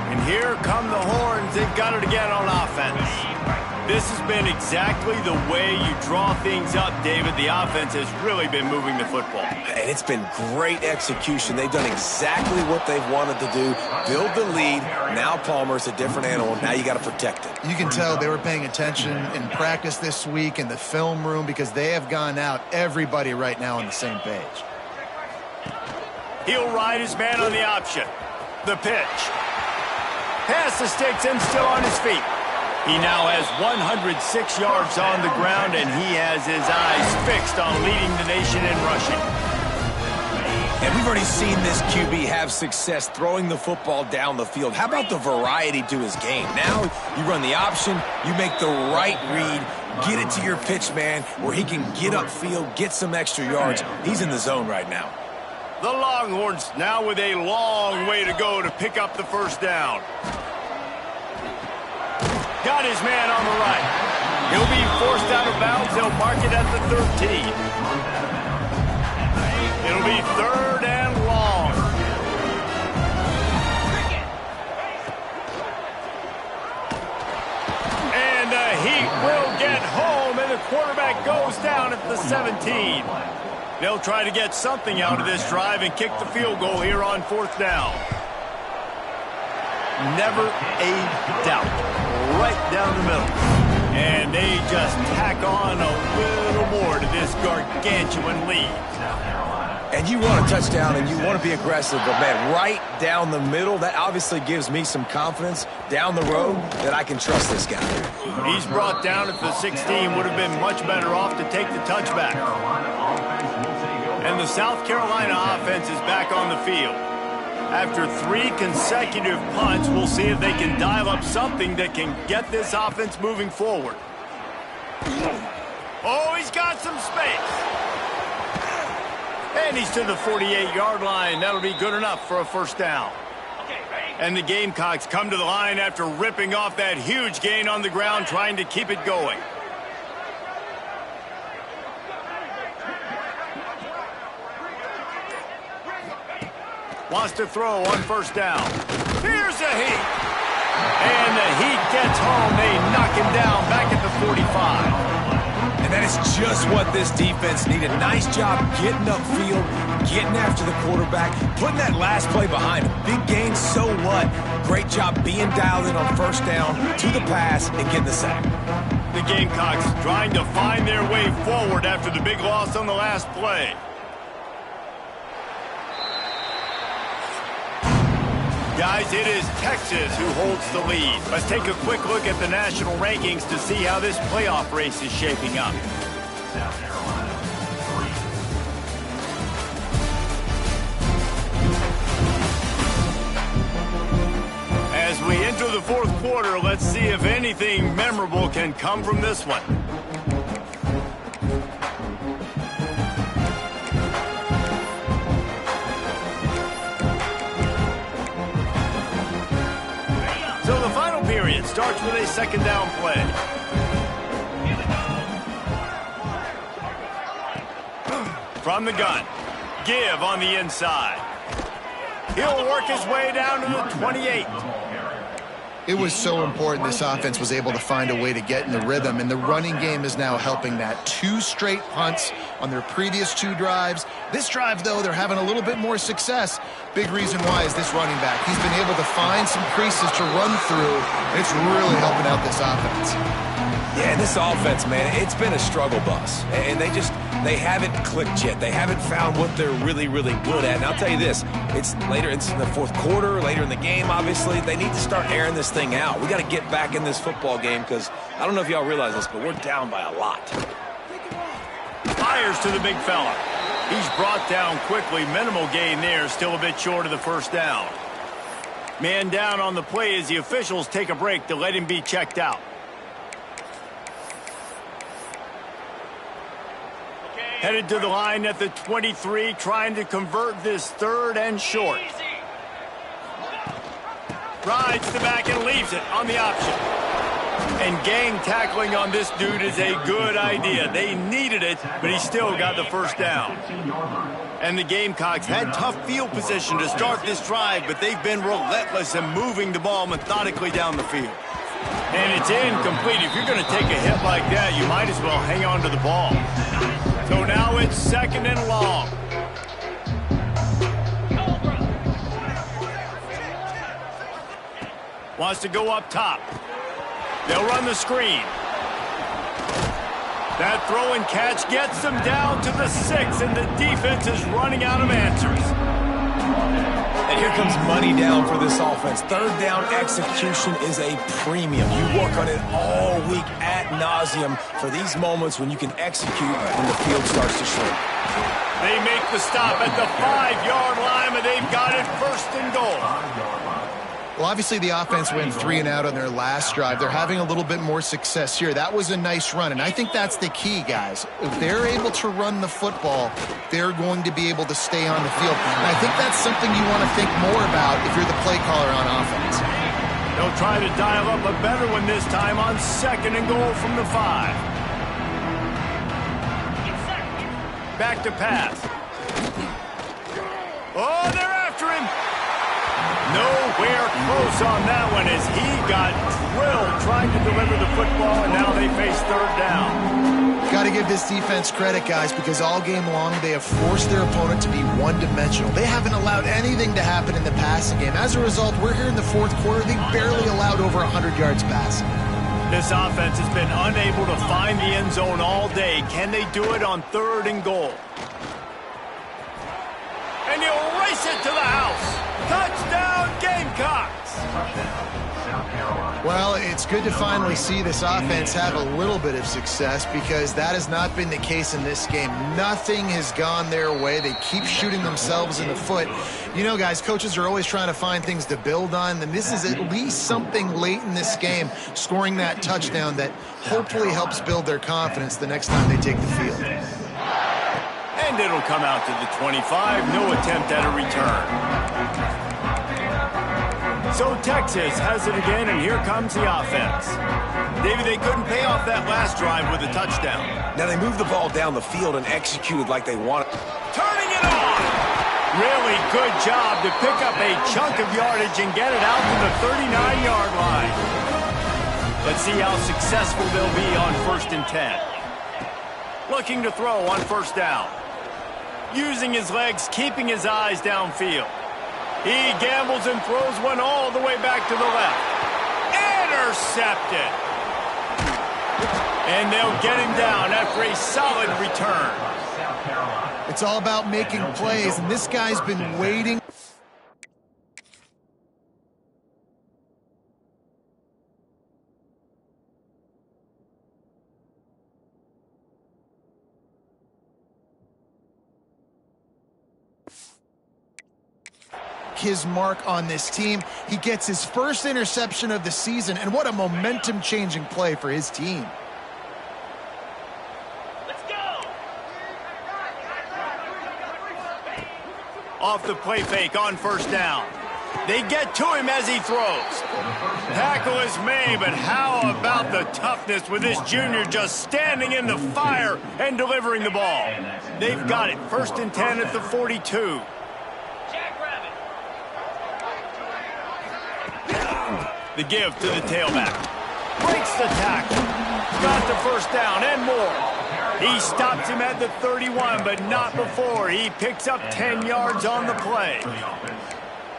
Speaker 1: And here come the Horns. They've got it again on offense. This has been exactly the way you draw things up, David. The offense has really been moving the football.
Speaker 2: And it's been great execution. They've done exactly what they've wanted to do. Build the lead. Now Palmer's a different animal. Now you got to protect it.
Speaker 3: You can tell they were paying attention in practice this week in the film room because they have gone out, everybody right now on the same page.
Speaker 1: He'll ride his man on the option. The pitch. Pass the sticks and still on his feet. He now has 106 yards on the ground, and he has his eyes fixed on leading the nation in rushing.
Speaker 2: And we've already seen this QB have success throwing the football down the field. How about the variety to his game? Now you run the option, you make the right read, get it to your pitch man where he can get upfield, get some extra yards. He's in the zone right now.
Speaker 1: The Longhorns now with a long way to go to pick up the first down. Got his man on the right. He'll be forced out of bounds. They'll mark it at the 13. It'll be 3rd and long. And the Heat will get home, and the quarterback goes down at the 17. They'll try to get something out of this drive and kick the field goal here on 4th down. Never a doubt. Right down the middle. And they just tack on a little more to this gargantuan lead.
Speaker 2: And you want a touchdown and you want to be aggressive, but man, right down the middle, that obviously gives me some confidence down the road that I can trust this guy.
Speaker 1: He's brought down at the 16, would have been much better off to take the touchback. And the South Carolina offense is back on the field. After 3 consecutive punts, we'll see if they can dial up something that can get this offense moving forward. Oh, he's got some space. And he's to the 48-yard line. That'll be good enough for a first down. And the Gamecocks come to the line after ripping off that huge gain on the ground, trying to keep it going. Wants to throw on first down. Here's the Heat. And the Heat gets home. They knock him down back at the 45.
Speaker 2: And that is just what this defense needed. Nice job getting upfield, getting after the quarterback, putting that last play behind him. Big gain, so what? Great job being dialed in on first down to the pass and getting the sack.
Speaker 1: The Gamecocks trying to find their way forward after the big loss on the last play. Guys, it is Texas who holds the lead. Let's take a quick look at the national rankings to see how this playoff race is shaping up. As we enter the 4th quarter, let's see if anything memorable can come from this one. So the final period starts with a 2nd down play. From the gun, give on the inside. He'll work his way down to the 28.
Speaker 3: It was so important this offense was able to find a way to get in the rhythm, and the running game is now helping that. 2 straight punts on their previous 2 drives. This drive, though, they're having a little bit more success. Big reason why is this running back. He's been able to find some creases to run through, and it's really helping out this offense.
Speaker 2: Yeah, and this offense, man, it's been a struggle bus. And they haven't clicked yet. They haven't found what they're really, really good at. And I'll tell you this, it's in the 4th quarter, later in the game, obviously. They need to start airing this thing out. We got to get back in this football game because I don't know if y'all realize this, but we're down by a lot.
Speaker 1: Fires to the big fella. He's brought down quickly. Minimal gain there, still a bit short of the first down. Man down on the play as the officials take a break to let him be checked out. Headed to the line at the 23, trying to convert this 3rd and short. Rides the back and leaves it on the option. And gang tackling on this dude is a good idea. They needed it, but he still got the first down. And the Gamecocks had tough field position to start this drive, but they've been relentless in moving the ball methodically down the field. And it's incomplete. If you're going to take a hit like that, you might as well hang on to the ball. So now it's 2nd and long. Wants to go up top. They'll run the screen. That throw and catch gets them down to the 6, and the defense is running out of answers.
Speaker 2: And here comes money down for this offense. Third down execution is a premium. You work on it all week ad nauseum for these moments when you can execute when the field starts to shrink.
Speaker 1: They make the stop at the 5-yard line, and they've got it first and goal.
Speaker 3: Well, obviously the offense went 3 and out on their last drive. They're having a little bit more success here. That was a nice run, and I think that's the key, guys. If they're able to run the football, they're going to be able to stay on the field. And I think that's something you want to think more about if you're the play caller on offense.
Speaker 1: They'll try to dial up a better one this time on second and goal from the 5. Back to pass. Oh, they're after him. Nowhere close on that one as he got drilled trying to deliver the football, and now they face third down.
Speaker 3: Got to give this defense credit, guys, because all game long they have forced their opponent to be one-dimensional. They haven't allowed anything to happen in the passing game. As a result, we're here in the fourth quarter. They barely allowed over 100 yards passing.
Speaker 1: This offense has been unable to find the end zone all day. Can they do it on third and goal? And he'll race it to the house. Touchdown, Gamecocks!
Speaker 3: Well, it's good to finally see this offense have a little bit of success because that has not been the case in this game. Nothing has gone their way. They keep shooting themselves in the foot. You know, guys, coaches are always trying to find things to build on, and this is at least something late in this game, scoring that touchdown that hopefully helps build their confidence the next time they take the field.
Speaker 1: And it'll come out to the 25. No attempt at a return. So Texas has it again, and here comes the offense. David, they couldn't pay off that last drive with a touchdown.
Speaker 2: Now they moved the ball down the field and executed like they wanted.
Speaker 1: Turning it on! Really good job to pick up a chunk of yardage and get it out to the 39-yard line. Let's see how successful they'll be on 1st and 10. Looking to throw on 1st down. Using his legs, keeping his eyes downfield. He gambles and throws one all the way back to the left. Intercepted. And they'll get him down after a solid return.
Speaker 3: It's all about making plays, and this guy's been waiting. His mark on this team. He gets his first interception of the season, and what a momentum-changing play for his team.
Speaker 4: Let's go!
Speaker 1: Off the play fake on 1st down. They get to him as he throws. Tackle is made, but how about the toughness with this junior just standing in the fire and delivering the ball? They've got it. 1st and 10 at the 42. The give to the tailback. Breaks the tackle. Got the 1st down and more. He stops him at the 31, but not before. He picks up 10 yards on the play.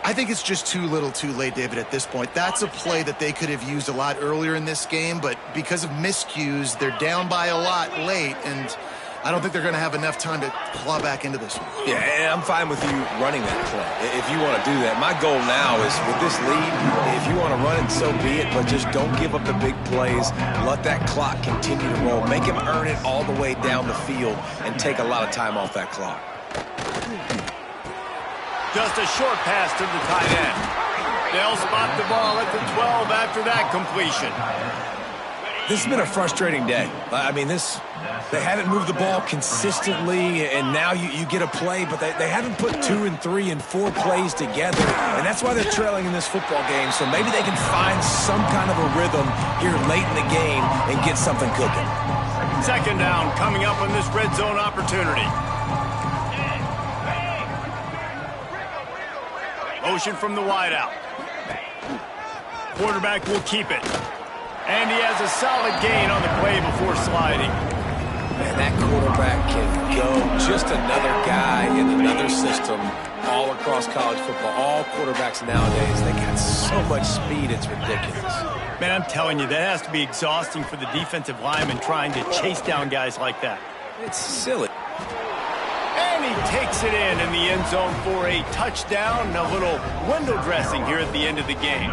Speaker 3: I think it's just too little too late, David, at this point. That's a play that they could have used a lot earlier in this game, but because of miscues, they're down by a lot late, and I don't think they're going to have enough time to claw back into this one.
Speaker 2: Yeah, and I'm fine with you running that play if you want to do that. My goal now is with this lead, if you want to run it, so be it, but just don't give up the big plays. Let that clock continue to roll. Make him earn it all the way down the field and take a lot of time off that clock.
Speaker 1: Just a short pass to the tight end. They'll spot the ball at the 12 after that completion.
Speaker 2: This has been a frustrating day. I mean, they haven't moved the ball consistently, and now you get a play, but they haven't put 2 and 3 and 4 plays together, and that's why they're trailing in this football game. So maybe they can find some kind of a rhythm here late in the game and get something cooking.
Speaker 1: 2nd down coming up on this red zone opportunity. Motion from the wideout. Quarterback will keep it. And he has a solid gain on the play before sliding.
Speaker 2: Man, that quarterback can go. Just another guy in another system all across college football. All quarterbacks nowadays, they got so much speed, it's ridiculous.
Speaker 1: Man, I'm telling you, that has to be exhausting for the defensive lineman trying to chase down guys like that.
Speaker 2: It's silly.
Speaker 1: And he takes it in the end zone for a touchdown. A little window dressing here at the end of the game.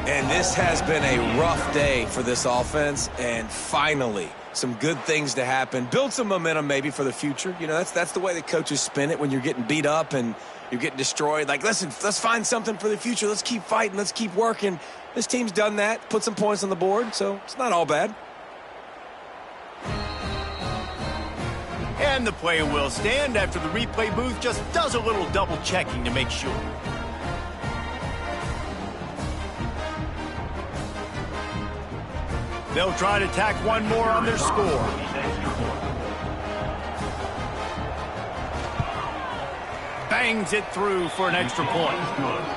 Speaker 2: And this has been a rough day for this offense, and finally, some good things to happen. Build some momentum maybe for the future. You know, that's the way the coaches spin it when you're getting beat up and you're getting destroyed. Like, listen, let's find something for the future. Let's keep fighting. Let's keep working. This team's done that, put some points on the board, so it's not all bad.
Speaker 1: And the play will stand after the replay booth just does a little double checking to make sure. They'll try to tack one more on their score. Bangs it through for an extra point.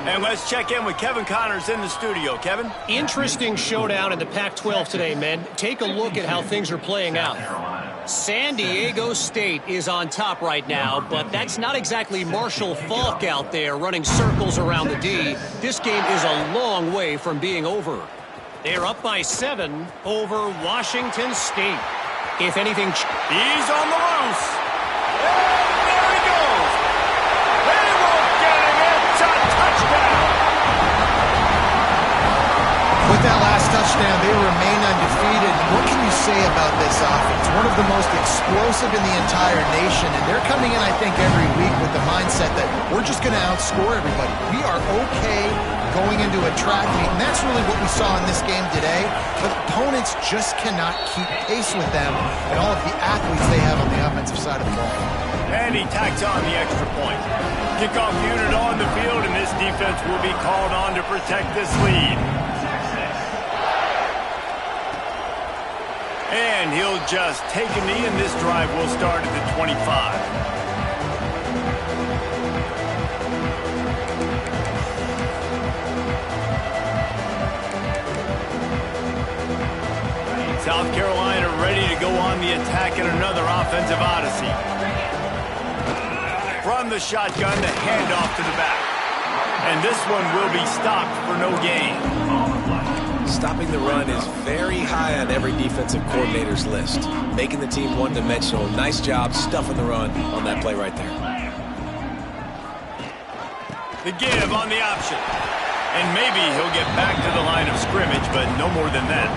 Speaker 1: And let's check in with Kevin Connors in the studio. Kevin?
Speaker 5: Interesting showdown in the Pac-12 today, men. Take a look at how things are playing out. San Diego State is on top right now, but that's not exactly Marshall Faulk out there running circles around the D. This game is a long way from being over. They're up by 7 over Washington State. If anything,
Speaker 1: he's on the loose. And there he goes. They won't get him. It's a touchdown.
Speaker 3: With that last touchdown, they remain undefeated. What can you say about this offense? One of the most explosive in the entire nation, and they're coming in, I think, every week with the mindset that we're just going to outscore everybody. We are okay going into a track meet, and that's really what we saw in this game today. But opponents just cannot keep pace with them and all of the athletes they have on the offensive side of the ball.
Speaker 1: And he tacks on the extra point. Kickoff unit on the field, and this defense will be called on to protect this lead. And he'll just take a knee, and this drive will start at the 25. South Carolina ready to go on the attack in another offensive odyssey. From the shotgun, the handoff to the back. And this one will be stopped for no gain.
Speaker 2: Stopping the run is very high on every defensive coordinator's list. Making the team one-dimensional. Nice job stuffing the run on that play right there.
Speaker 1: The give on the option. And maybe he'll get back to the line of scrimmage, but no more than that.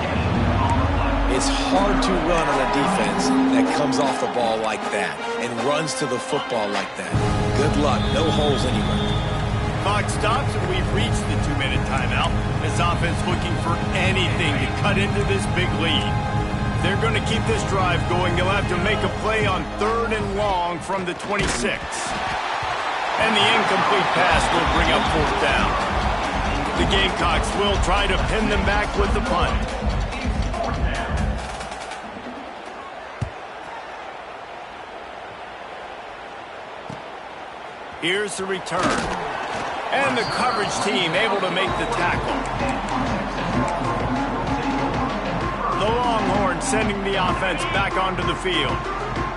Speaker 2: It's hard to run on a defense that comes off the ball like that and runs to the football like that. Good luck. No holes anywhere.
Speaker 1: Clock stops, and we've reached the 2-minute timeout. This offense looking for anything to cut into this big lead. They're going to keep this drive going. They'll have to make a play on 3rd and long from the 26. And the incomplete pass will bring up 4th down. The Gamecocks will try to pin them back with the punt. Here's the return. And the coverage team able to make the tackle. The Longhorns sending the offense back onto the field.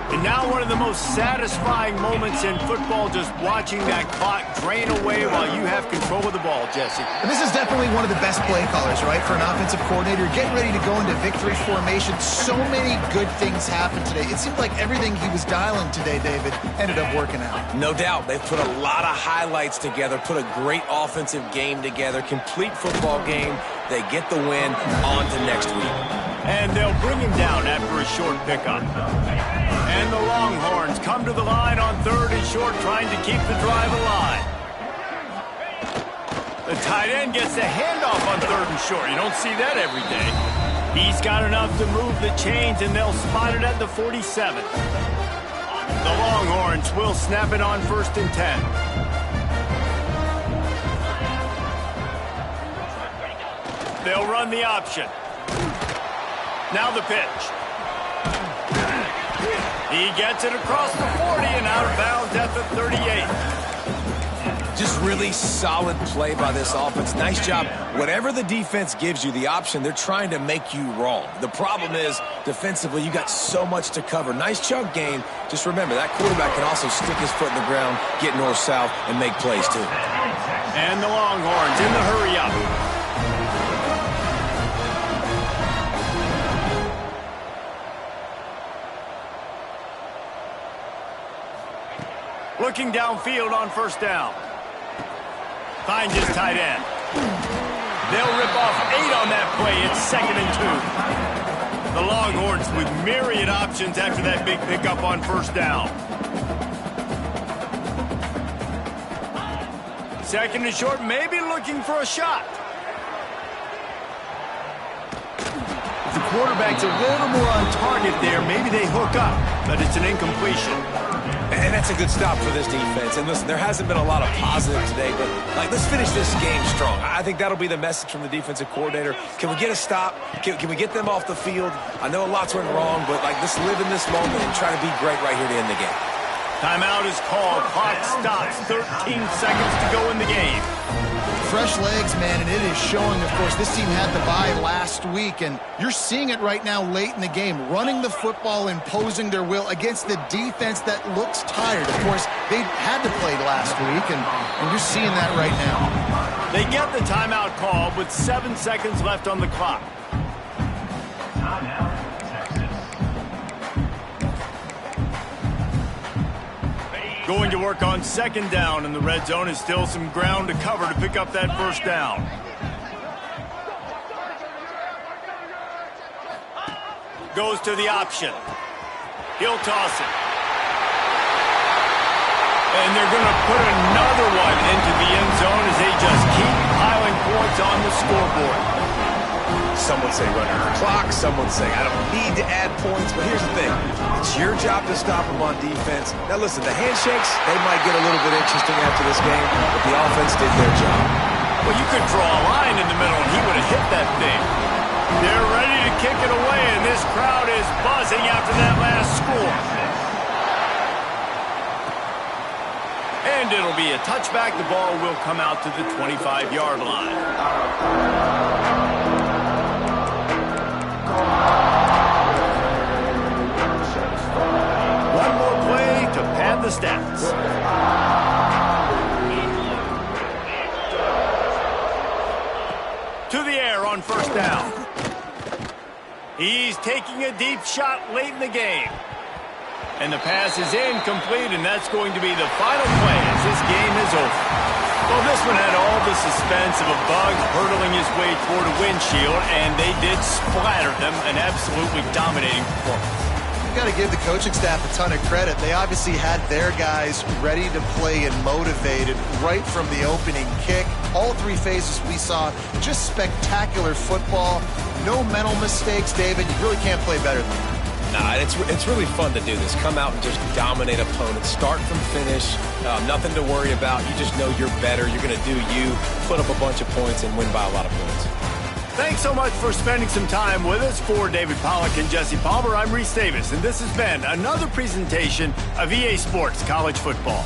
Speaker 1: And now one of the most satisfying moments in football, just watching that clock drain away while you have control of the ball, Jesse.
Speaker 3: And this is definitely one of the best play callers, right, for an offensive coordinator. Getting ready to go into victory formation. So many good things happened today. It seemed like everything he was dialing today, David, ended up working out.
Speaker 2: No doubt. They've put a lot of highlights together, put a great offensive game together, complete football game. They get the win. On to next week.
Speaker 1: And they'll bring him down after a short pickup. And the Longhorns come to the line on 3rd and short, trying to keep the drive alive. The tight end gets the handoff on 3rd and short. You don't see that every day. He's got enough to move the chains, and they'll spot it at the 47. The Longhorns will snap it on 1st and 10. They'll run the option. Now the pitch. He gets it across the 40 and out of bounds at the 38.
Speaker 2: Just really solid play by this offense. Nice job. Whatever the defense gives you, the option, they're trying to make you wrong. The problem is, defensively, you got so much to cover. Nice chunk gain. Just remember, that quarterback can also stick his foot in the ground, get north-south, and make plays too.
Speaker 1: And the Longhorns in the hurry-up. Looking downfield on first down. Finds his tight end. They'll rip off 8 on that play. It's 2nd and 2. The Longhorns with myriad options after that big pickup on first down. 2nd and short, maybe looking for a shot. The quarterback's a little more on target there. Maybe they hook up, but it's an incompletion.
Speaker 2: And that's a good stop for this defense. And listen, there hasn't been a lot of positive today, but let's finish this game strong. I think that'll be the message from the defensive coordinator. Can we get a stop? Can we get them off the field? I know a lot's went wrong, but let's live in this moment and try to be great right here to end the game.
Speaker 1: Timeout is called. Clock stops. 13 seconds to go in the game.
Speaker 3: Fresh legs, man, and it is showing, of course. This team had the bye last week, and you're seeing it right now late in the game, running the football, imposing their will against the defense that looks tired. Of course, they had to play last week, and you're seeing that right now.
Speaker 1: They get the timeout call with 7 seconds left on the clock. Going to work on 2nd down in the red zone. Is still some ground to cover to pick up that first down. Goes to the option. He'll toss it. And they're going to put another one into the end zone as they just keep piling points on the scoreboard.
Speaker 2: Some would say run out the clock. Some would say I don't need to add points. But here's the thing. It's your job to stop them on defense. Now, listen, the handshakes, they might get a little bit interesting after this game, but the offense did their job.
Speaker 1: Well, you could draw a line in the middle, and he would have hit that thing. They're ready to kick it away, and this crowd is buzzing after that last score. And it'll be a touchback. The ball will come out to the 25-yard line. One more play to pad the stats. To the air on first down. He's taking a deep shot late in the game. And the pass is incomplete, and that's going to be the final play as this game is over. Well, this one had all the suspense of a bug hurtling his way toward a windshield, and they did splatter them. An absolutely dominating performance.
Speaker 3: You've got to give the coaching staff a ton of credit. They obviously had their guys ready to play and motivated right from the opening kick. All 3 phases we saw, just spectacular football. No mental mistakes, David. You really can't play better than that.
Speaker 2: Nah, it's really fun to do this. Come out and just dominate opponents. Start from finish. Nothing to worry about. You just know you're better. You're going to do you, put up a bunch of points, and win by a lot of points.
Speaker 1: Thanks so much for spending some time with us. For David Pollack and Jesse Palmer, I'm Reese Davis, and this has been another presentation of EA Sports College Football.